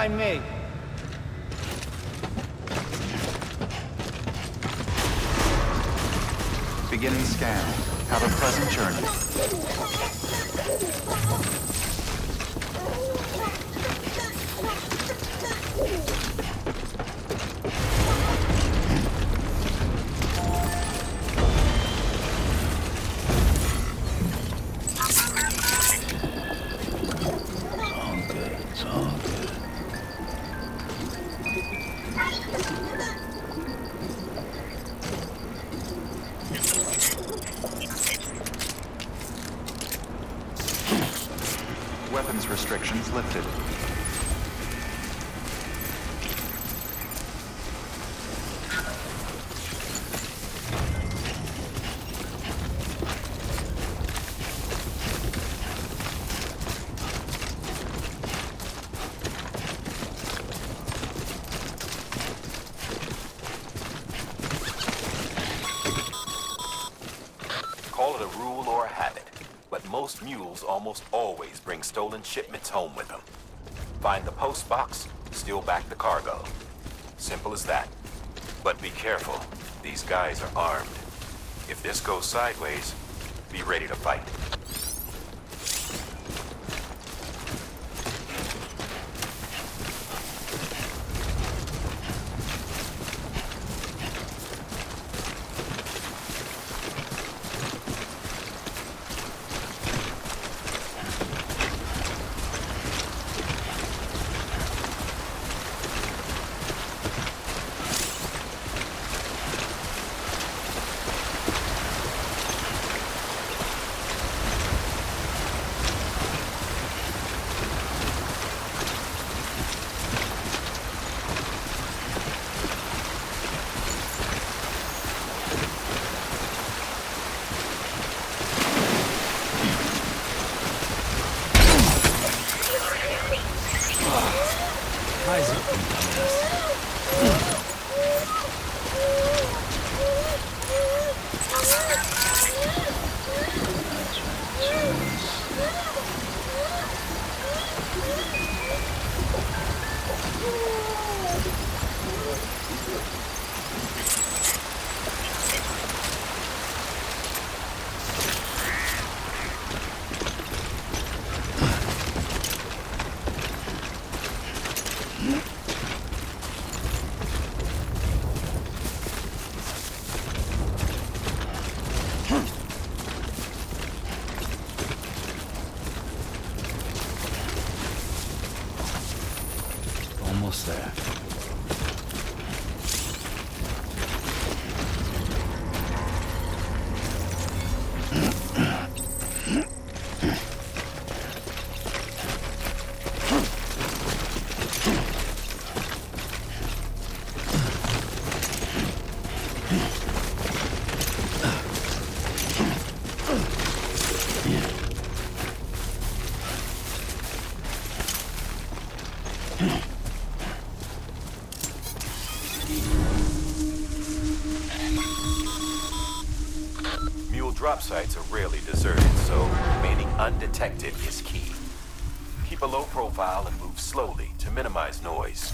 I may. Beginning scan. Have a pleasant journey. Weapons restrictions lifted. Call it a rule or a habit, but most mules almost always bring stolen shipments home with them. Find the post box, steal back the cargo. Simple as that. But be careful. These guys are armed. If this goes sideways, be ready to fight. Eyes open, dumbass. Almost there. Mule drop sites are rarely deserted, so remaining undetected is key. Keep a low profile and move slowly to minimize noise.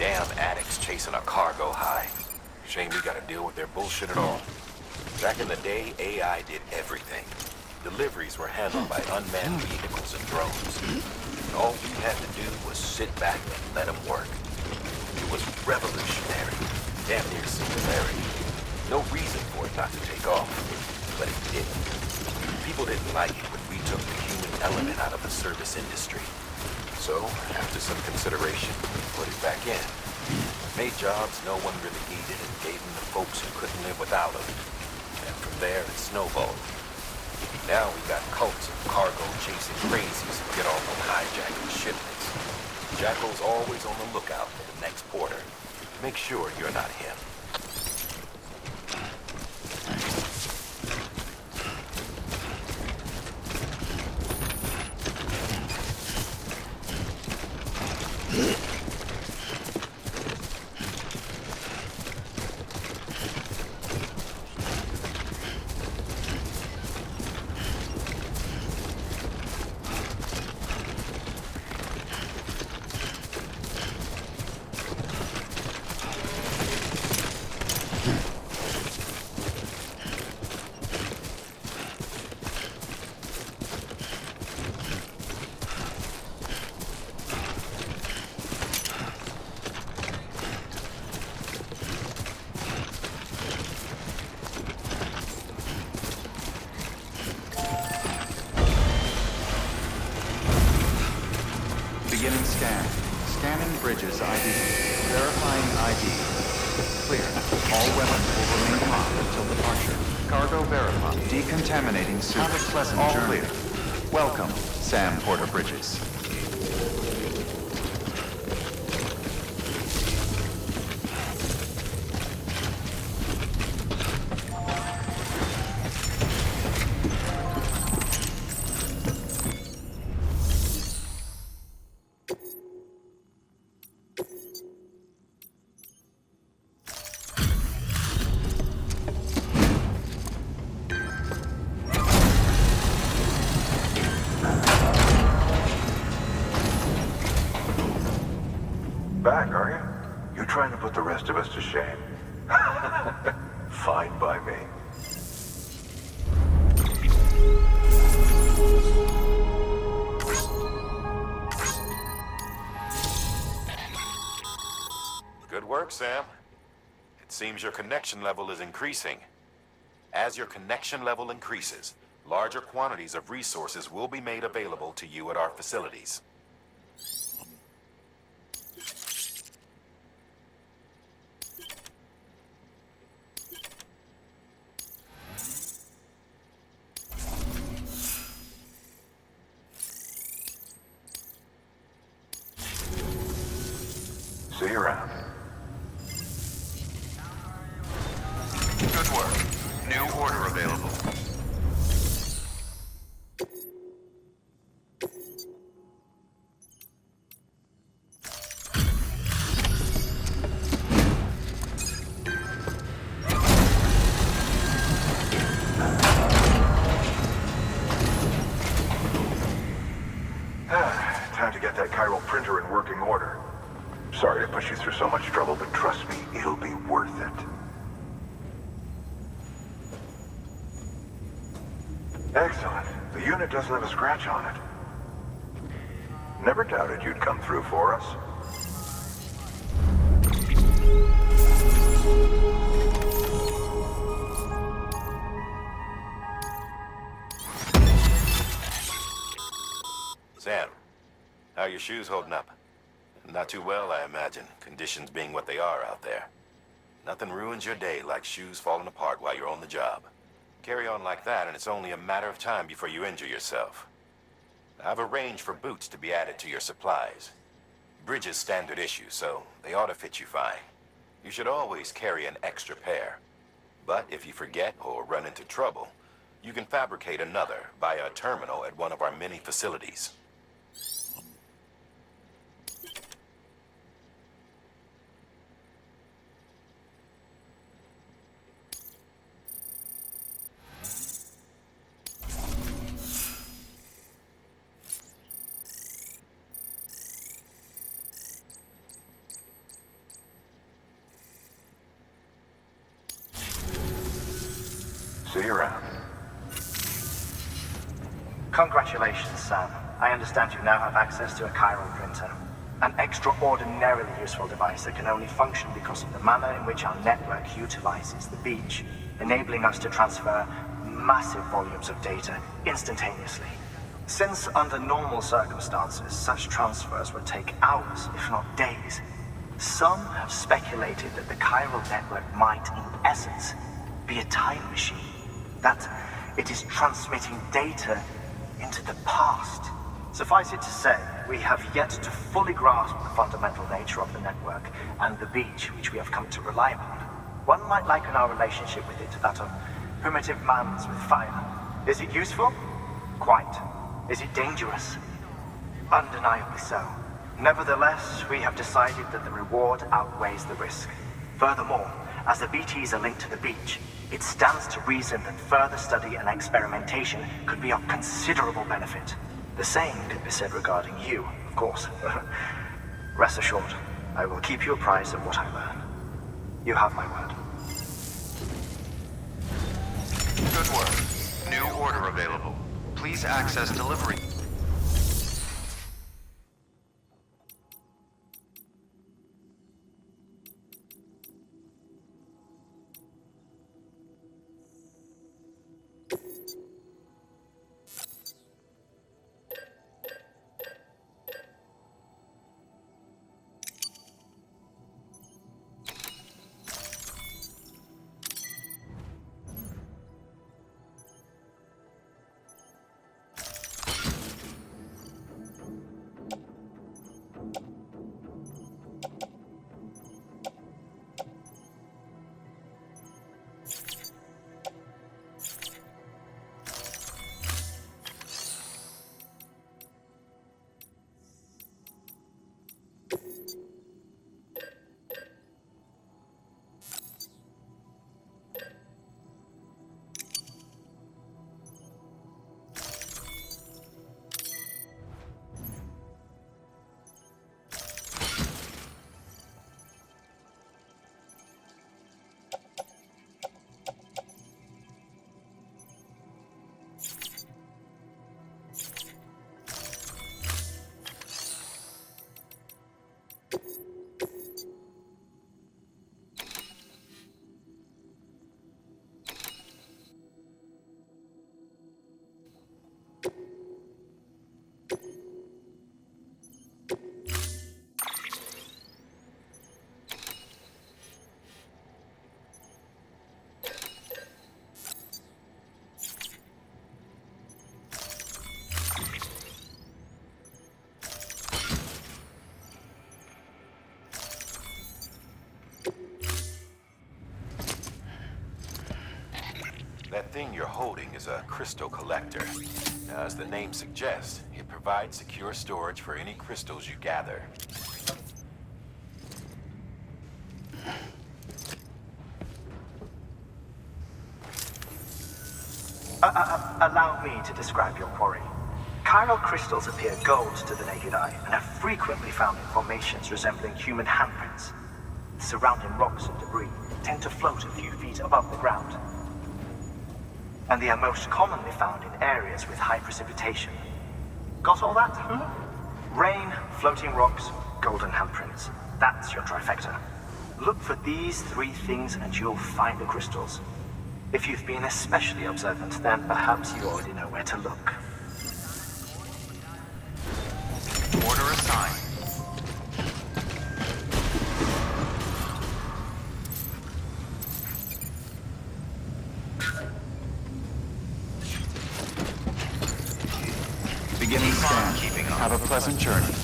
Damn addicts chasing a cargo high. Shame we gotta deal with their bullshit at all. Back in the day, AI did everything. Deliveries were handled by unmanned vehicles and drones. All we had to do was sit back and let them work. It was revolutionary, damn near singularity. No reason for it not to take off, but it didn't. People didn't like it when we took the human element out of the service industry. So, after some consideration, we put it back in. Made jobs no one really needed and gave them to folks who couldn't live without them. And from there, it snowballed. Now we got cults of cargo chasing crazies who get off on hijacking shipments. Jackal's always on the lookout for the next porter. Make sure you're not him. Beginning scan. Scanning bridges ID. Verifying ID. Clear. All weapons will remain hot until departure. Cargo verified. Decontaminating suit. Have a pleasant journey. Clear. Welcome, Sam Porter Bridges. Back, are you? You're trying to put the rest of us to shame. Fine by me. Good work, Sam. It seems your connection level is increasing. As your connection level increases, larger quantities of resources will be made available to you at our facilities. See you around. Good work. New order available. Time to get that chiral printer in working order. Sorry to push you through so much trouble, but trust me, it'll be worth it. Excellent. The unit doesn't have a scratch on it. Never doubted you'd come through for us. Sam, how are your shoes holding up? Not too well, I imagine, conditions being what they are out there. Nothing ruins your day like shoes falling apart while you're on the job. Carry on like that, and it's only a matter of time before you injure yourself. I've arranged for boots to be added to your supplies. Bridges standard issue, so they ought to fit you fine. You should always carry an extra pair. But if you forget or run into trouble, you can fabricate another via a terminal at one of our many facilities. See you around. Congratulations, Sam. I understand you now have access to a chiral printer. An extraordinarily useful device that can only function because of the manner in which our network utilizes the beach, enabling us to transfer massive volumes of data instantaneously. Since under normal circumstances, such transfers would take hours, if not days, some have speculated that the chiral network might, in essence, be a time machine. That it is transmitting data into the past. Suffice it to say, we have yet to fully grasp the fundamental nature of the network and the beach which we have come to rely upon. One might liken our relationship with it to that of primitive mans with fire. Is it useful? Quite. Is it dangerous? Undeniably so. Nevertheless, we have decided that the reward outweighs the risk. Furthermore, as the BTs are linked to the beach, it stands to reason that further study and experimentation could be of considerable benefit. The same could be said regarding you, of course. Rest assured, I will keep you apprised of what I learn. You have my word. Good work. New order available. Please access delivery. That thing you're holding is a crystal collector. Now, as the name suggests, it provides secure storage for any crystals you gather. Allow me to describe your quarry. Chiral crystals appear gold to the naked eye and are frequently found in formations resembling human handprints. The surrounding rocks and debris tend to float a few feet above the ground. And they are most commonly found in areas with high precipitation. Got all that? Rain, floating rocks, golden handprints. That's your trifecta. Look for these three things and you'll find the crystals. If you've been especially observant, then perhaps you already know where to look. Order assigned. Beginning scan. Have a pleasant journey.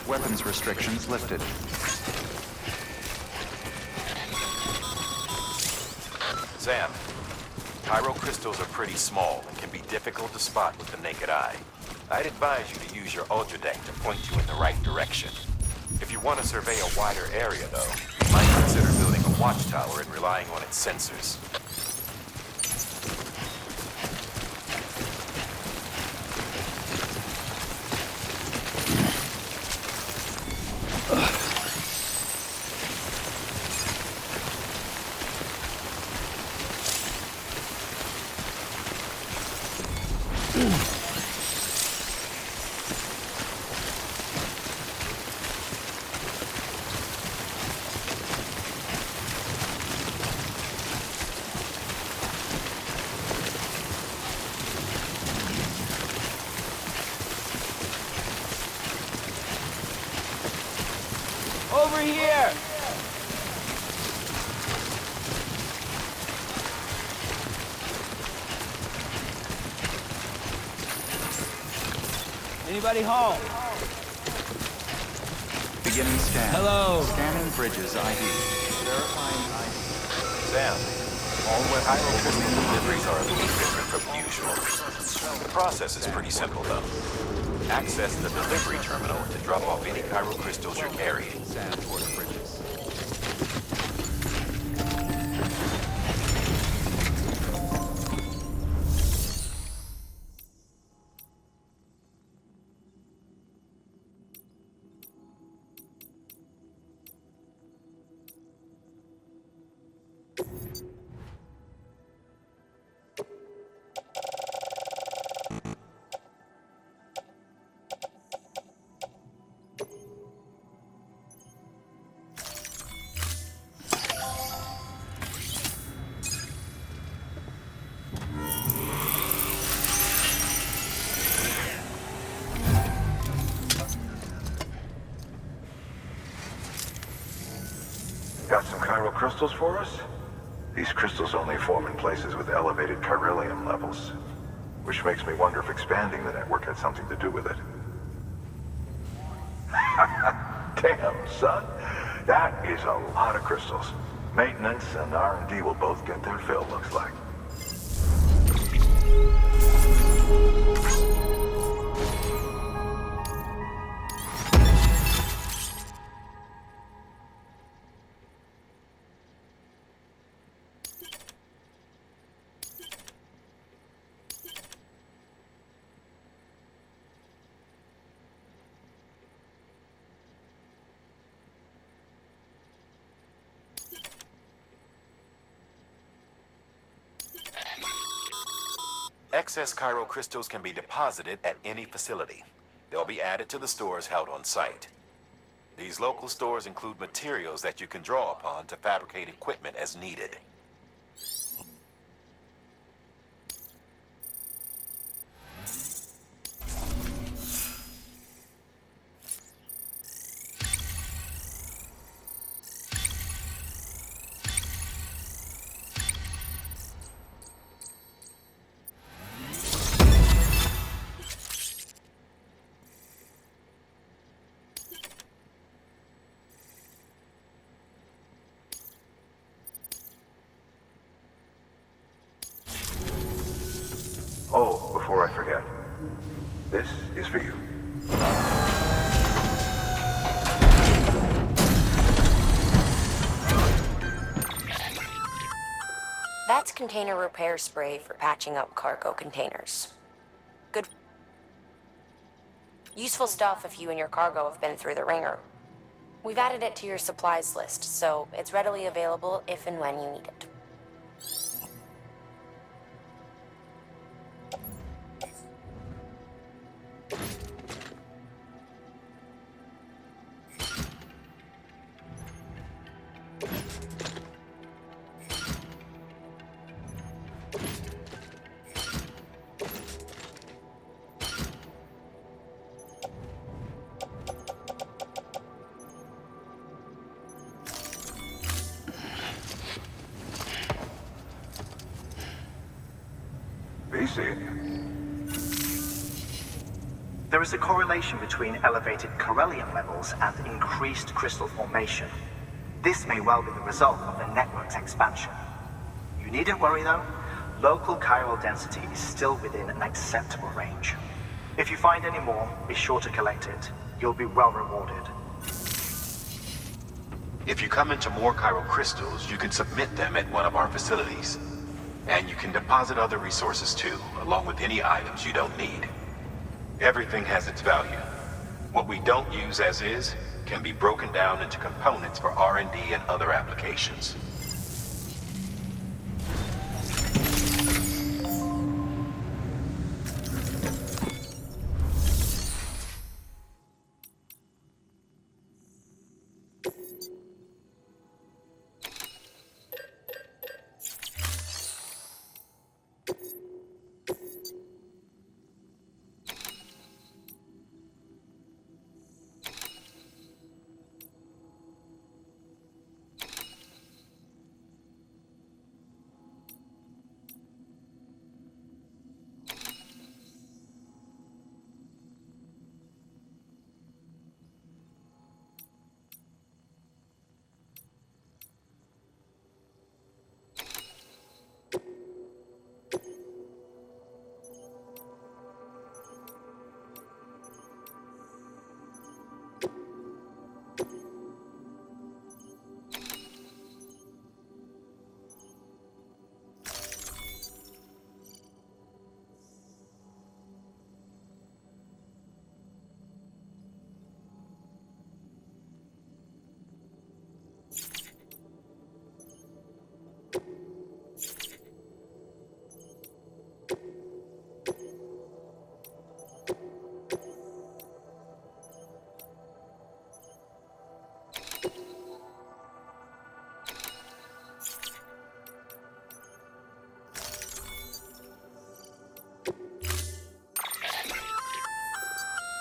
Weapons restrictions lifted. Sam, chiral crystals are pretty small and can be difficult to spot with the naked eye. I'd advise you to use your ultra deck to point you in the right direction. If you want to survey a wider area, though, you might consider building a watchtower and relying on its sensors. Over here! Anybody home? Beginning scan. Hello. Scanning bridges ID. Verifying ID. Sam, all web crystal deliveries are a little different from usual. The process is pretty simple, though. Access the delivery terminal to drop off any chiral crystals you're carrying. Sam toward the bridges. Got some chiral crystals for us? These crystals only form in places with elevated chiralium levels, which makes me wonder if expanding the network had something to do with it. Damn, son. That is a lot of crystals. Maintenance and R&D will both get their fill, looks like. Excess chiral crystals can be deposited at any facility. They'll be added to the stores held on site. These local stores include materials that you can draw upon to fabricate equipment as needed. Oh, before I forget, this is for you. That's container repair spray for patching up cargo containers. Good. Useful stuff if you and your cargo have been through the ringer. We've added it to your supplies list, so it's readily available if and when you need it. There is a correlation between elevated chiralium levels and increased crystal formation. This may well be the result of the network's expansion. You needn't worry though. Local chiral density is still within an acceptable range. If you find any more, be sure to collect it. You'll be well rewarded. If you come into more chiral crystals, you can submit them at one of our facilities. And you can deposit other resources too, along with any items you don't need. Everything has its value. What we don't use as is can be broken down into components for R&D and other applications.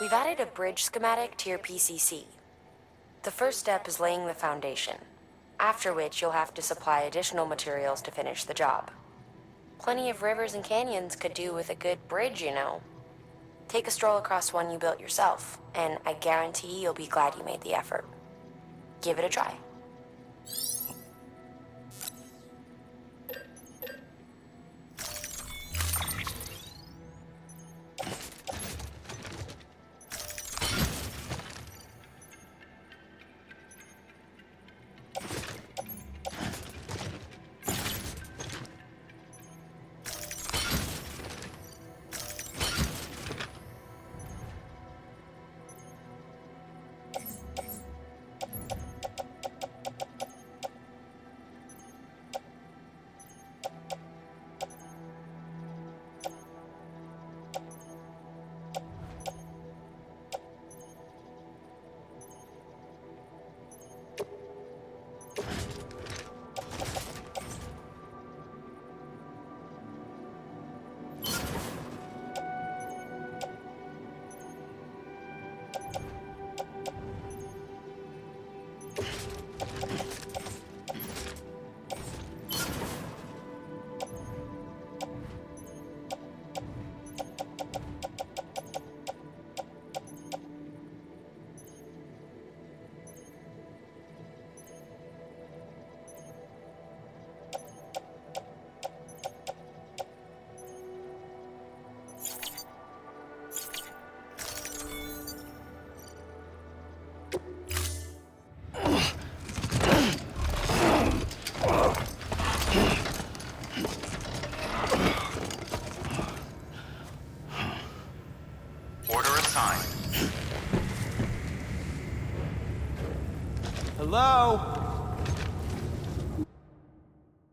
We've added a bridge schematic to your PCC. The first step is laying the foundation, after which you'll have to supply additional materials to finish the job. Plenty of rivers and canyons could do with a good bridge, you know. Take a stroll across one you built yourself, and I guarantee you'll be glad you made the effort. Give it a try. Hello?